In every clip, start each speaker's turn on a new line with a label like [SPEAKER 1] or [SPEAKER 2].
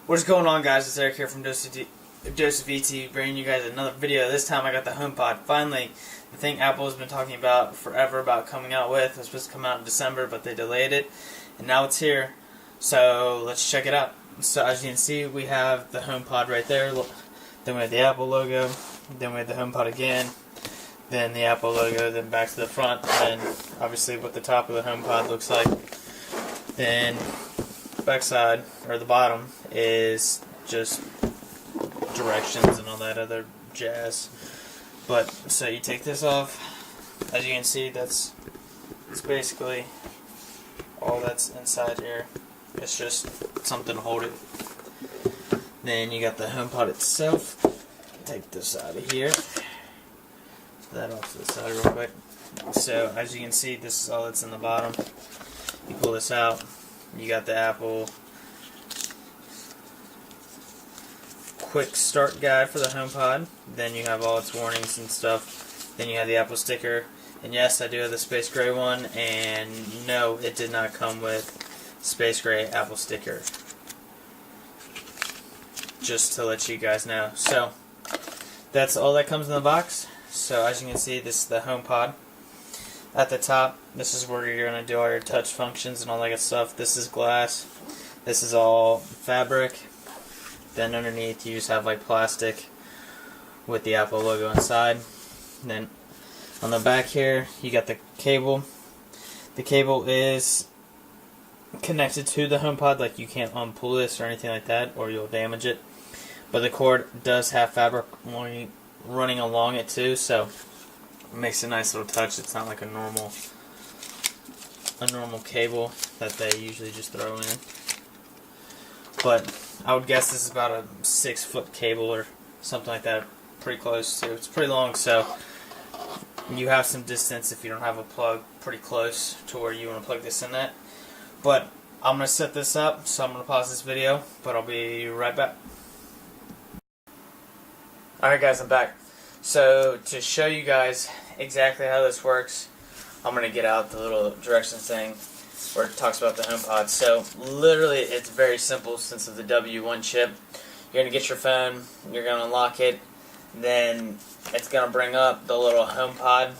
[SPEAKER 1] What's going on, guys? It's Eric here from Joseph VT, bringing you guys another video. This time I got the HomePod. Finally, the thing Apple has been talking about forever about coming out with. It was supposed to come out in December, but they delayed it, and now it's here. So let's check it out. So as you can see, we have the HomePod right there. Then we have the Apple logo. Then we have the HomePod again. Then the Apple logo. Then back to the front. And then obviously what the top of the HomePod looks like. Then backside, or the bottom, is just directions and all that other jazz. But so you take this off. As you can see, it's basically all that's inside here. It's just something to hold it. Then you got the HomePod itself. Take this out of here. That off to the side real quick. So as you can see, this is all that's in the bottom. You pull this out. You got the Apple quick start guide for the HomePod. Then you have all its warnings and stuff. Then you have the Apple sticker. And yes, I do have the space gray one. And no, it did not come with space gray Apple sticker. Just to let you guys know. So that's all that comes in the box. So as you can see, this is the HomePod. At the top, this is where you're going to do all your touch functions and all that good stuff. This is glass. This is all fabric. Then underneath you just have like plastic with the Apple logo inside. And then on the back here, you got the cable. The cable is connected to the HomePod, like you can't unpull this or anything like that or you'll damage it. But the cord does have fabric running along it too, so it makes a nice little touch. It's not like a normal cable that they usually just throw in. But I would guess this is about a 6-foot cable or something like that. Pretty close to. It's pretty long, so you have some distance if you don't have a plug pretty close to where you want to plug this in at. But I'm going to set this up, so I'm going to pause this video, but I'll be right back. Alright guys, I'm back. So to show you guys exactly how this works, I'm going to get out the little directions thing where it talks about the HomePod. So literally it's very simple since of the W1 chip. You're going to get your phone, you're going to unlock it, then it's going to bring up the little HomePod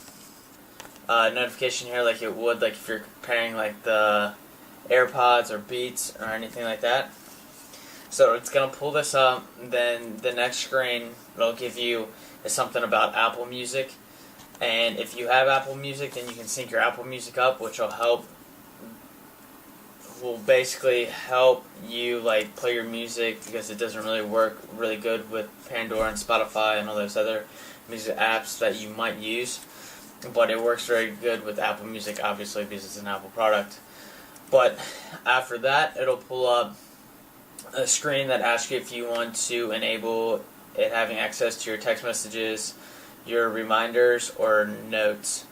[SPEAKER 1] notification here like it would like if you're comparing like the AirPods or Beats or anything like that. So it's going to pull this up, then the next screen it'll give you is something about Apple Music. And if you have Apple Music, then you can sync your Apple Music up, which will basically help you like play your music, because it doesn't really work really good with Pandora and Spotify and all those other music apps that you might use. But it works very good with Apple Music, obviously, because it's an Apple product. But after that, it'll pull up a screen that asks you if you want to enable it having access to your text messages, your reminders, or notes.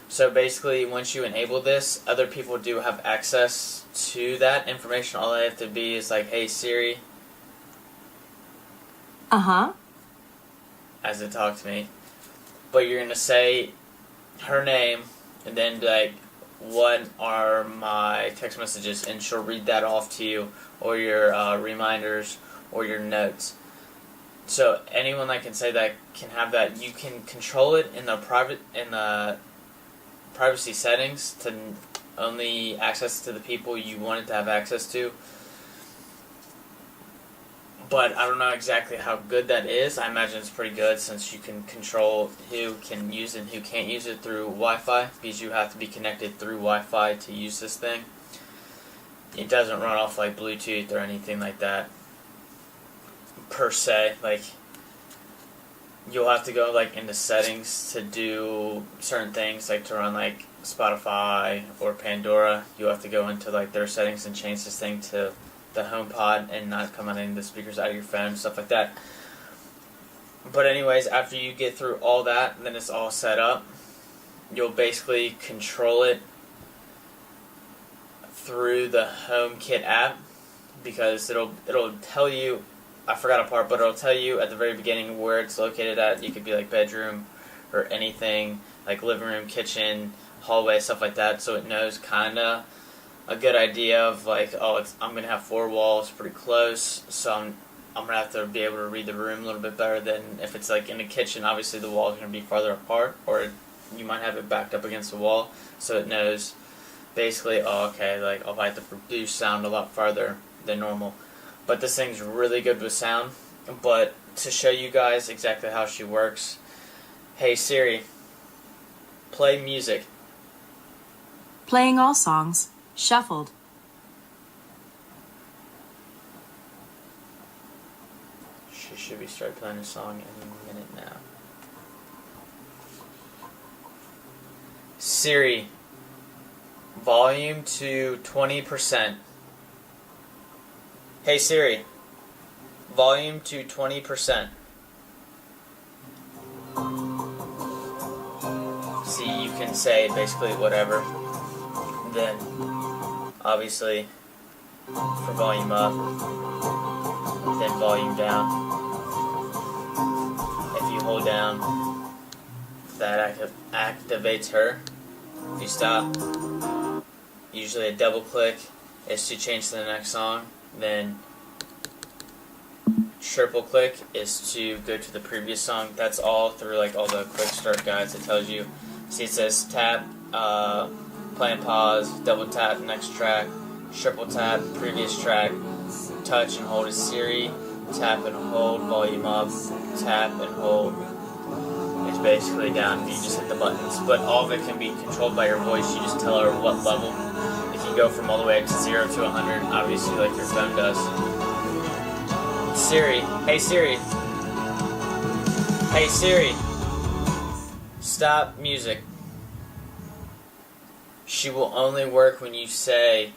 [SPEAKER 1] So basically, once you enable this, other people do have access to that information. All they have to be is like, "Hey Siri," as it talks to me. But you're gonna say her name, and then like, "What are my text messages?" and she'll read that off to you, or your reminders, or your notes. So anyone that can say that can have that. You can control it in the privacy settings to only access to the people you want it to have access to. But I don't know exactly how good that is. I imagine it's pretty good, since you can control who can use it and who can't use it through Wi-Fi, because you have to be connected through Wi-Fi to use this thing. It doesn't run off like Bluetooth or anything like that per se. Like, you'll have to go like into settings to do certain things, like to run like Spotify or Pandora. You'll have to go into like their settings and change this thing to the HomePod and not come out the speakers out of your phone, stuff like that. But anyways, after you get through all that, then it's all set up. You'll basically control it through the HomeKit app, because it'll tell you, I forgot a part, but it'll tell you at the very beginning where it's located at. You could be like bedroom or anything, like living room, kitchen, hallway, stuff like that, so it knows kinda a good idea of like, oh, I'm gonna have 4 walls pretty close, so I'm gonna have to be able to read the room a little bit better than if it's like in the kitchen. Obviously, the walls are gonna be farther apart, or you might have it backed up against the wall, so it knows basically, oh, okay, like I have to produce sound a lot farther than normal. But this thing's really good with sound. But to show you guys exactly how she works, hey Siri, play music.
[SPEAKER 2] Playing all songs. Shuffled.
[SPEAKER 1] She should be start playing a song any minute now. Siri, volume to 20%. Hey Siri, volume to 20%. See, you can say basically whatever. Then, obviously, for volume up, then volume down. If you hold down, that activates her. If you stop, usually a double click is to change to the next song. Then triple click is to go to the previous song. That's all through like all the quick start guides. It tells you. See, it says tap, play and pause, double tap next track, triple tap previous track, touch and hold is Siri, tap and hold volume up, tap and hold. It's basically down. You just hit the buttons, but all of it can be controlled by your voice. You just tell her what level. It can go from all the way to 0 to 100, obviously like your phone does. Siri, hey Siri, hey Siri, stop music. She will only work when you say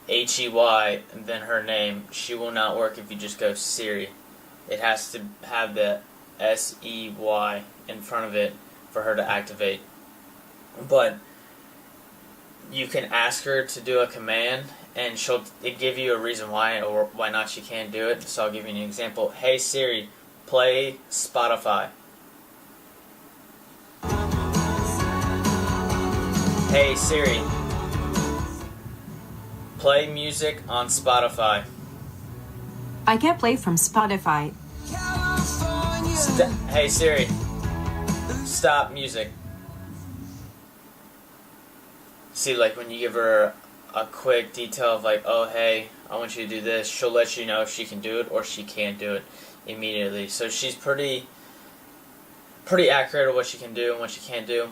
[SPEAKER 1] HEY and then her name. She will not work if you just go Siri. It has to have the SEY in front of it for her to activate. But you can ask her to do a command and she'll give you a reason why or why not she can't do it. So I'll give you an example. Hey Siri, play Spotify. Hey Siri, play music on Spotify.
[SPEAKER 2] I can't play from Spotify.
[SPEAKER 1] Hey Siri, stop music. See, like when you give her a quick detail of like, oh hey, I want you to do this, she'll let you know if she can do it or she can't do it immediately. So she's pretty accurate at what she can do and what she can't do.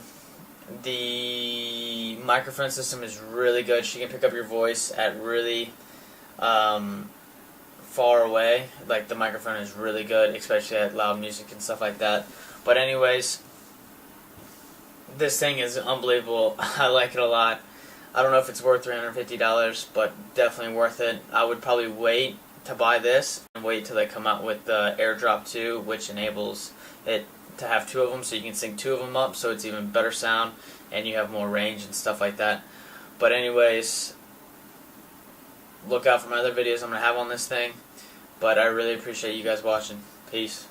[SPEAKER 1] The microphone system is really good. She can pick up your voice at really far away. Like the microphone is really good, especially at loud music and stuff like that. But anyways, this thing is unbelievable. I like it a lot. I don't know if it's worth $350, but definitely worth it. I would probably wait to buy this and wait till they come out with the AirDrop 2, which enables it to have 2 of them, so you can sync 2 of them up, so it's even better sound, and you have more range and stuff like that. But anyways, look out for my other videos I'm going to have on this thing. But I really appreciate you guys watching. Peace.